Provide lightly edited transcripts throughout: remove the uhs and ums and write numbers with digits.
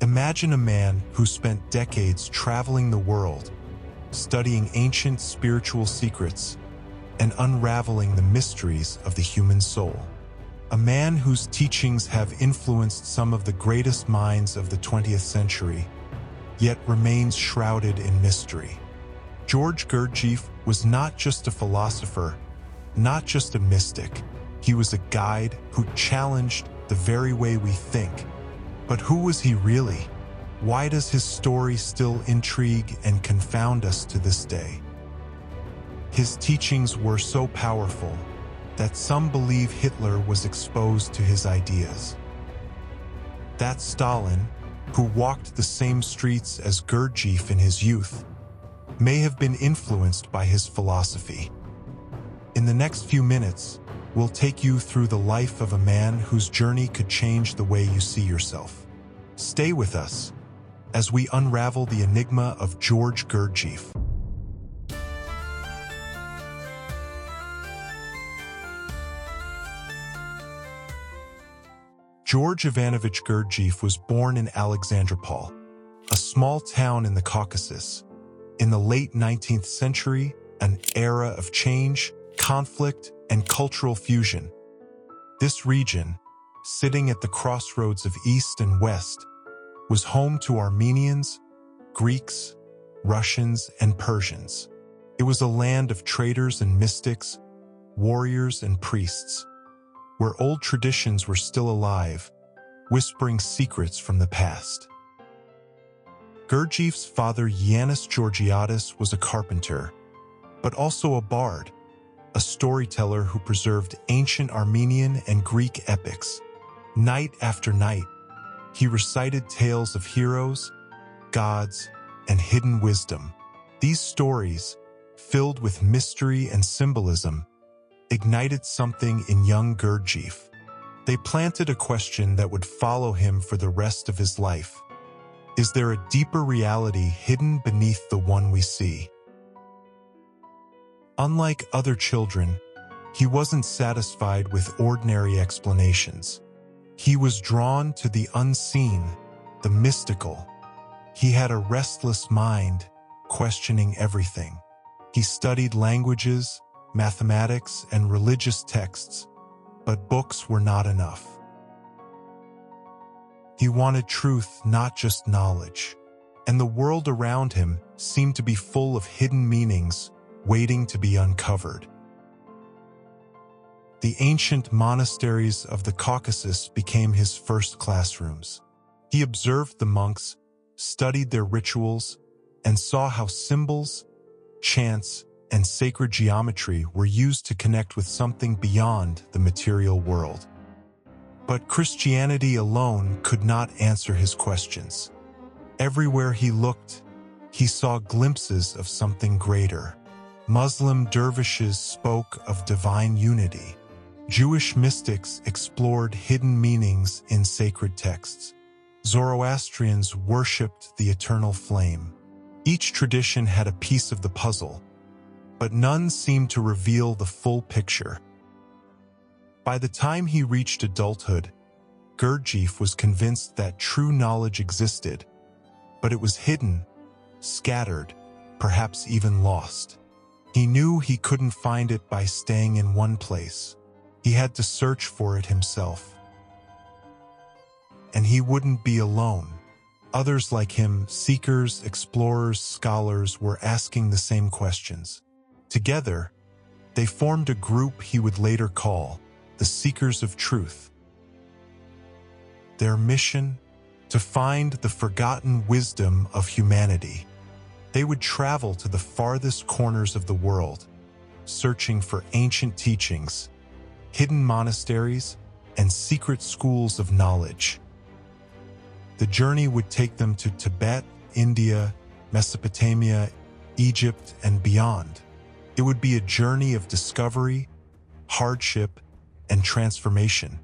Imagine a man who spent decades traveling the world, studying ancient spiritual secrets and unraveling the mysteries of the human soul. A man whose teachings have influenced some of the greatest minds of the 20th century, yet remains shrouded in mystery. George Gurdjieff was not just a philosopher, not just a mystic. He was a guide who challenged the very way we think. But who was he really? Why does his story still intrigue and confound us to this day? His teachings were so powerful that some believe Hitler was exposed to his ideas. That Stalin, who walked the same streets as Gurdjieff in his youth, may have been influenced by his philosophy. In the next few minutes, we'll take you through the life of a man whose journey could change the way you see yourself. Stay with us as we unravel the enigma of George Gurdjieff. George Ivanovich Gurdjieff was born in Alexandropol, a small town in the Caucasus, in the late 19th century, an era of change, conflict, and cultural fusion. This region, sitting at the crossroads of East and West, was home to Armenians, Greeks, Russians, and Persians. It was a land of traders and mystics, warriors and priests, where old traditions were still alive, whispering secrets from the past. Gurdjieff's father, Yanis Georgiadis, was a carpenter, but also a bard, a storyteller who preserved ancient Armenian and Greek epics. Night after night, he recited tales of heroes, gods, and hidden wisdom. These stories, filled with mystery and symbolism, ignited something in young Gurdjieff. They planted a question that would follow him for the rest of his life. Is there a deeper reality hidden beneath the one we see? Unlike other children, he wasn't satisfied with ordinary explanations. He was drawn to the unseen, the mystical. He had a restless mind, questioning everything. He studied languages, mathematics, and religious texts, but books were not enough. He wanted truth, not just knowledge, and the world around him seemed to be full of hidden meanings waiting to be uncovered. The ancient monasteries of the Caucasus became his first classrooms. He observed the monks, studied their rituals, and saw how symbols, chants, and sacred geometry were used to connect with something beyond the material world. But Christianity alone could not answer his questions. Everywhere he looked, he saw glimpses of something greater. Muslim dervishes spoke of divine unity. Jewish mystics explored hidden meanings in sacred texts. Zoroastrians worshipped the eternal flame. Each tradition had a piece of the puzzle, but none seemed to reveal the full picture. By the time he reached adulthood, Gurdjieff was convinced that true knowledge existed, but it was hidden, scattered, perhaps even lost. He knew he couldn't find it by staying in one place. He had to search for it himself. And he wouldn't be alone. Others like him, seekers, explorers, scholars, were asking the same questions. Together, they formed a group he would later call the Seekers of Truth. Their mission? To find the forgotten wisdom of humanity. They would travel to the farthest corners of the world, searching for ancient teachings, hidden monasteries, and secret schools of knowledge. The journey would take them to Tibet, India, Mesopotamia, Egypt, and beyond. It would be a journey of discovery, hardship, and transformation.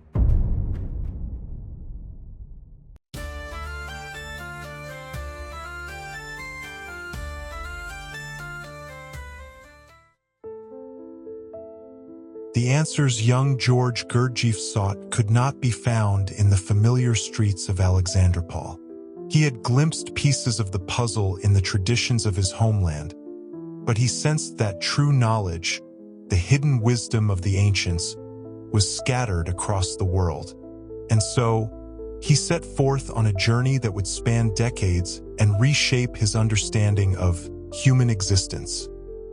The answers young George Gurdjieff sought could not be found in the familiar streets of Alexandropol. He had glimpsed pieces of the puzzle in the traditions of his homeland, but he sensed that true knowledge, the hidden wisdom of the ancients, was scattered across the world. And so, he set forth on a journey that would span decades and reshape his understanding of human existence.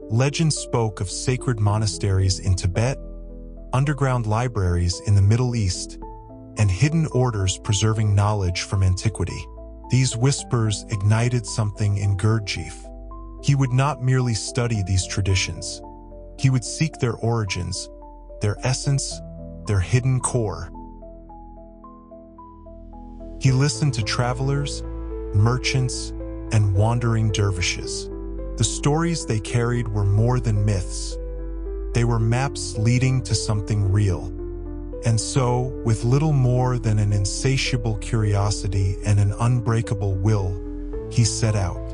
Legend spoke of sacred monasteries in Tibet, underground libraries in the Middle East, and hidden orders preserving knowledge from antiquity. These whispers ignited something in Gurdjieff. He would not merely study these traditions. He would seek their origins, their essence, their hidden core. He listened to travelers, merchants, and wandering dervishes. The stories they carried were more than myths. They were maps leading to something real. And so, with little more than an insatiable curiosity and an unbreakable will, he set out.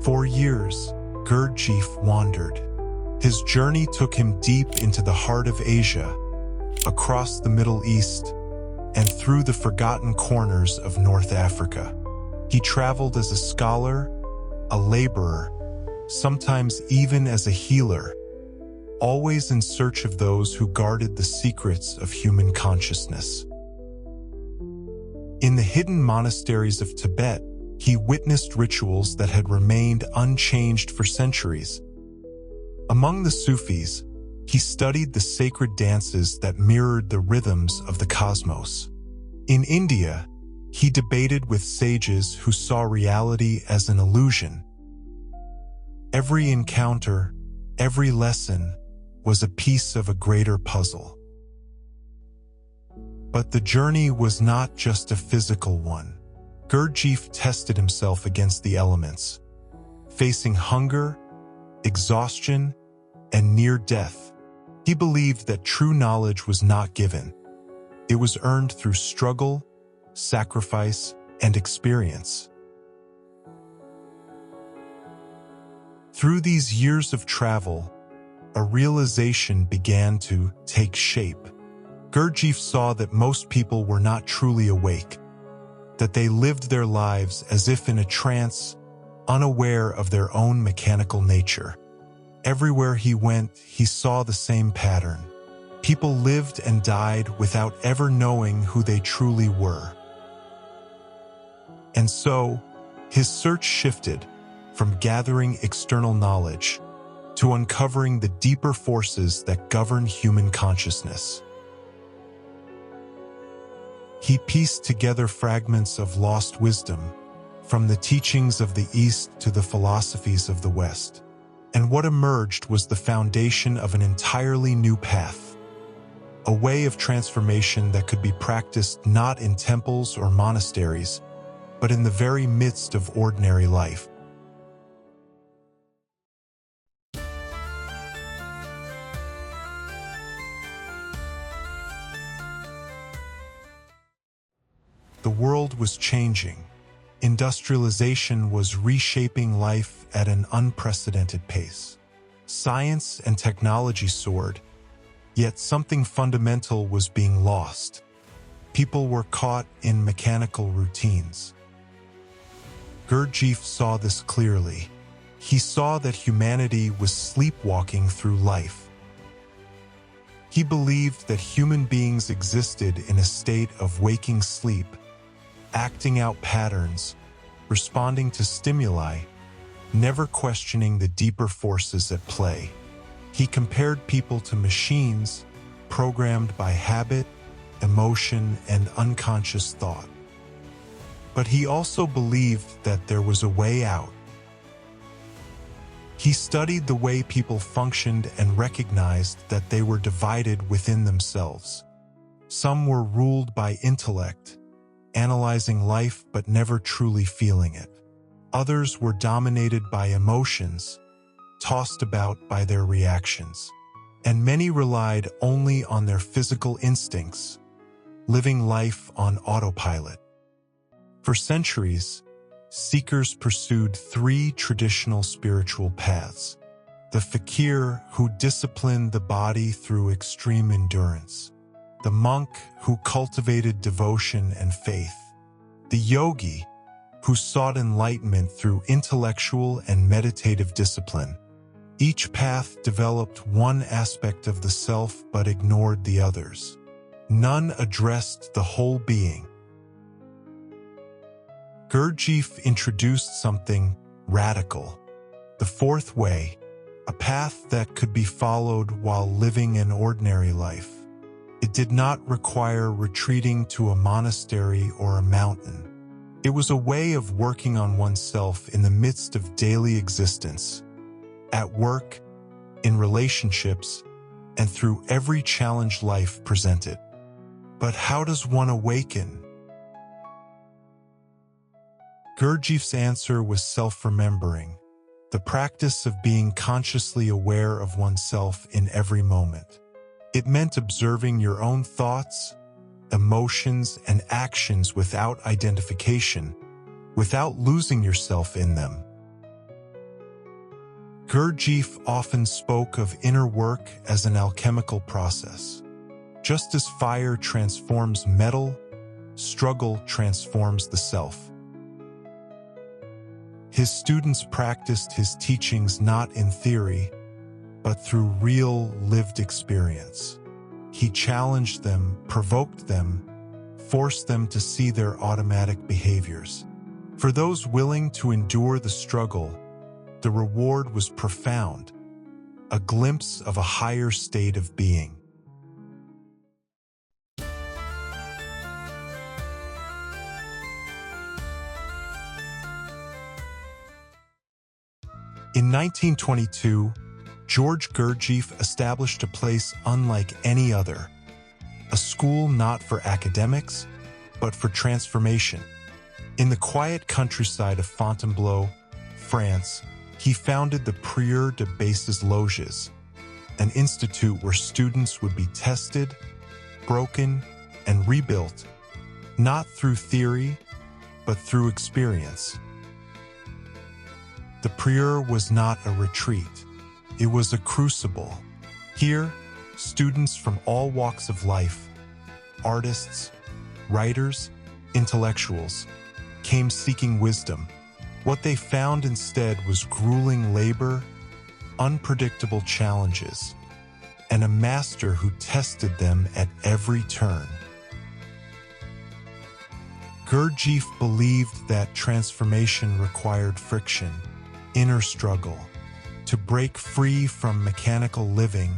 For years, Gurdjieff wandered. His journey took him deep into the heart of Asia, across the Middle East, and through the forgotten corners of North Africa. He traveled as a scholar, a laborer, sometimes even as a healer, always in search of those who guarded the secrets of human consciousness. In the hidden monasteries of Tibet, he witnessed rituals that had remained unchanged for centuries. Among the Sufis, he studied the sacred dances that mirrored the rhythms of the cosmos. In India, he debated with sages who saw reality as an illusion. Every encounter, every lesson, was a piece of a greater puzzle. But the journey was not just a physical one. Gurdjieff tested himself against the elements, facing hunger, exhaustion, and near death. He believed that true knowledge was not given. It was earned through struggle, sacrifice, and experience. Through these years of travel, a realization began to take shape. Gurdjieff saw that most people were not truly awake, that they lived their lives as if in a trance, unaware of their own mechanical nature. Everywhere he went, he saw the same pattern. People lived and died without ever knowing who they truly were. And so, his search shifted from gathering external knowledge to uncovering the deeper forces that govern human consciousness. He pieced together fragments of lost wisdom, from the teachings of the East to the philosophies of the West. And what emerged was the foundation of an entirely new path, a way of transformation that could be practiced not in temples or monasteries, but in the very midst of ordinary life. The world was changing. Industrialization was reshaping life at an unprecedented pace. Science and technology soared, yet something fundamental was being lost. People were caught in mechanical routines. Gurdjieff saw this clearly. He saw that humanity was sleepwalking through life. He believed that human beings existed in a state of waking sleep, acting out patterns, responding to stimuli, never questioning the deeper forces at play. He compared people to machines programmed by habit, emotion, and unconscious thought. But he also believed that there was a way out. He studied the way people functioned and recognized that they were divided within themselves. Some were ruled by intellect, analyzing life but never truly feeling it. Others were dominated by emotions, tossed about by their reactions. And many relied only on their physical instincts, living life on autopilot. For centuries, seekers pursued three traditional spiritual paths: the fakir, who disciplined the body through extreme endurance; the monk, who cultivated devotion and faith; the yogi, who sought enlightenment through intellectual and meditative discipline. Each path developed one aspect of the self but ignored the others. None addressed the whole being. Gurdjieff introduced something radical: the fourth way, a path that could be followed while living an ordinary life. It did not require retreating to a monastery or a mountain. It was a way of working on oneself in the midst of daily existence, at work, in relationships, and through every challenge life presented. But how does one awaken? Gurdjieff's answer was self-remembering, the practice of being consciously aware of oneself in every moment. It meant observing your own thoughts, emotions, and actions without identification, without losing yourself in them. Gurdjieff often spoke of inner work as an alchemical process. Just as fire transforms metal, struggle transforms the self. His students practiced his teachings not in theory, but through real lived experience. He challenged them, provoked them, forced them to see their automatic behaviors. For those willing to endure the struggle, the reward was profound, a glimpse of a higher state of being. In 1922, George Gurdjieff established a place unlike any other, a school not for academics, but for transformation. In the quiet countryside of Fontainebleau, France, he founded the Prieuré de Bases Loges, an institute where students would be tested, broken, and rebuilt, not through theory, but through experience. The Prieuré was not a retreat. It was a crucible. Here, students from all walks of life, artists, writers, intellectuals, came seeking wisdom. What they found instead was grueling labor, unpredictable challenges, and a master who tested them at every turn. Gurdjieff believed that transformation required friction, inner struggle. To break free from mechanical living,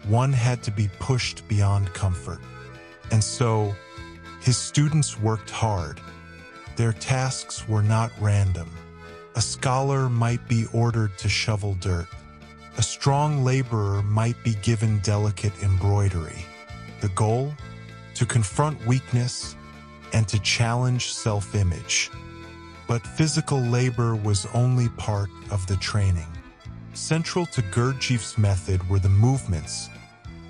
one had to be pushed beyond comfort. And so, his students worked hard. Their tasks were not random. A scholar might be ordered to shovel dirt. A strong laborer might be given delicate embroidery. The goal? To confront weakness and to challenge self-image. But physical labor was only part of the training. Central to Gurdjieff's method were the movements,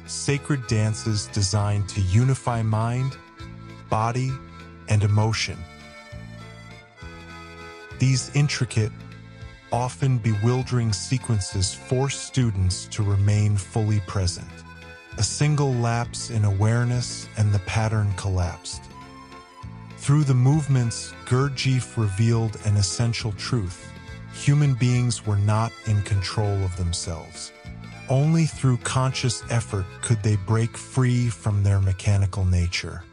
sacred dances designed to unify mind, body, and emotion. These intricate, often bewildering sequences force students to remain fully present. A single lapse in awareness and the pattern collapsed. Through the movements, Gurdjieff revealed an essential truth. Human beings were not in control of themselves. Only through conscious effort could they break free from their mechanical nature.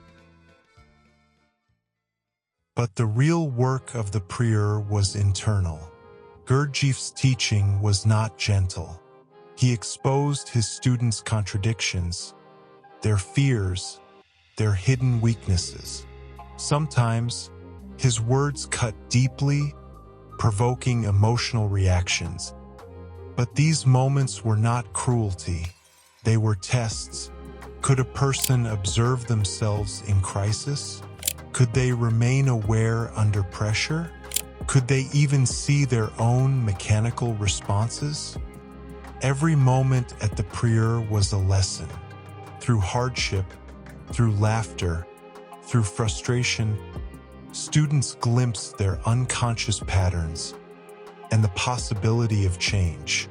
But the real work of the Prieuré was internal. Gurdjieff's teaching was not gentle. He exposed his students' contradictions, their fears, their hidden weaknesses. Sometimes, his words cut deeply, provoking emotional reactions. But these moments were not cruelty. They were tests. Could a person observe themselves in crisis? Could they remain aware under pressure? Could they even see their own mechanical responses? Every moment at the Prieuré was a lesson. Through hardship, through laughter, through frustration, students glimpsed their unconscious patterns and the possibility of change.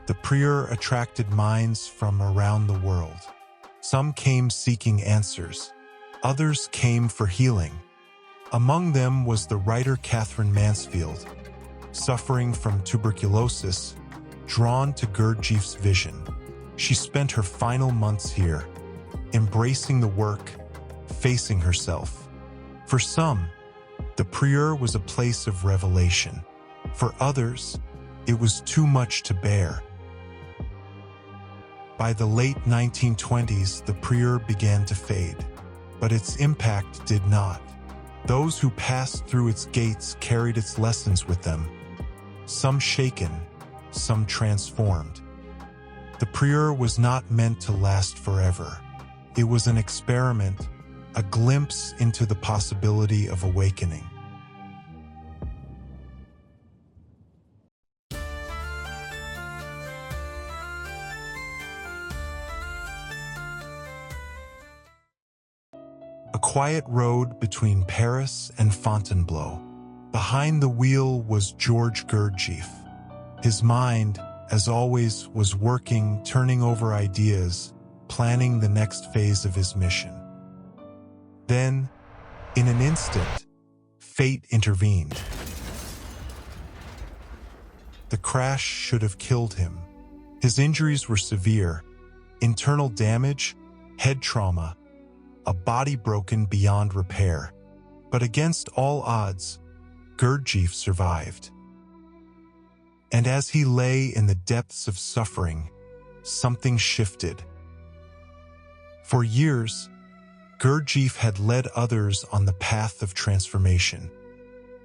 The Prieuré attracted minds from around the world. Some came seeking answers. Others came for healing. Among them was the writer Catherine Mansfield, suffering from tuberculosis, drawn to Gurdjieff's vision. She spent her final months here, embracing the work, facing herself. For some, the Prieuré was a place of revelation. For others, it was too much to bear. By the late 1920s, the Prieuré began to fade, but its impact did not. Those who passed through its gates carried its lessons with them, some shaken, some transformed. The Prieuré was not meant to last forever. It was an experiment, a glimpse into the possibility of awakening. A quiet road between Paris and Fontainebleau. Behind the wheel was George Gurdjieff. His mind, as always, was working, turning over ideas, planning the next phase of his mission. Then, in an instant, fate intervened. The crash should have killed him. His injuries were severe: internal damage, head trauma, a body broken beyond repair. But against all odds, Gurdjieff survived. And as he lay in the depths of suffering, something shifted. For years, Gurdjieff had led others on the path of transformation.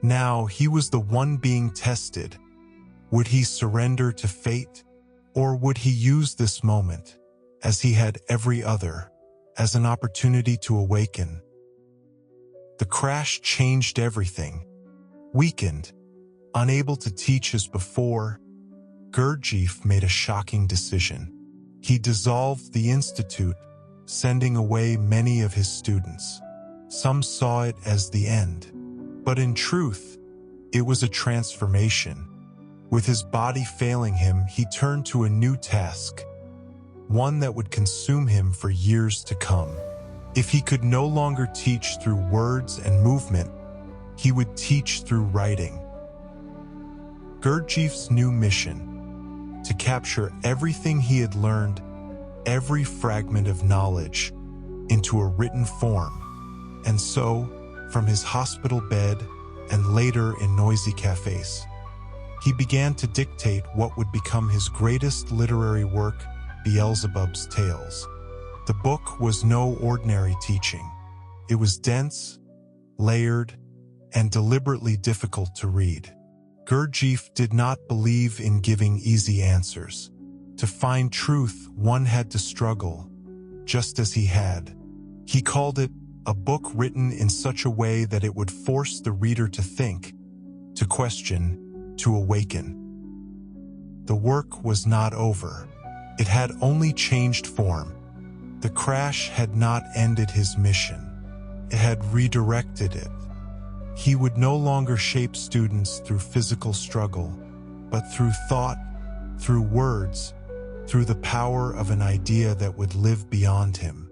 Now he was the one being tested. Would he surrender to fate, or would he use this moment, as he had every other, as an opportunity to awaken? The crash changed everything. Weakened, unable to teach as before, Gurdjieff made a shocking decision. He dissolved the institute, sending away many of his students. Some saw it as the end, but in truth, it was a transformation. With his body failing him, he turned to a new task, one that would consume him for years to come. If he could no longer teach through words and movement, he would teach through writing. Gurdjieff's new mission: to capture everything he had learned, every fragment of knowledge, into a written form. And so, from his hospital bed and later in noisy cafes, he began to dictate what would become his greatest literary work, Beelzebub's Tales. The book was no ordinary teaching. It was dense, layered, and deliberately difficult to read. Gurdjieff did not believe in giving easy answers. To find truth, one had to struggle, just as he had. He called it a book written in such a way that it would force the reader to think, to question, to awaken. The work was not over. It had only changed form. The crash had not ended his mission. It had redirected it. He would no longer shape students through physical struggle, but through thought, through words, through the power of an idea that would live beyond him.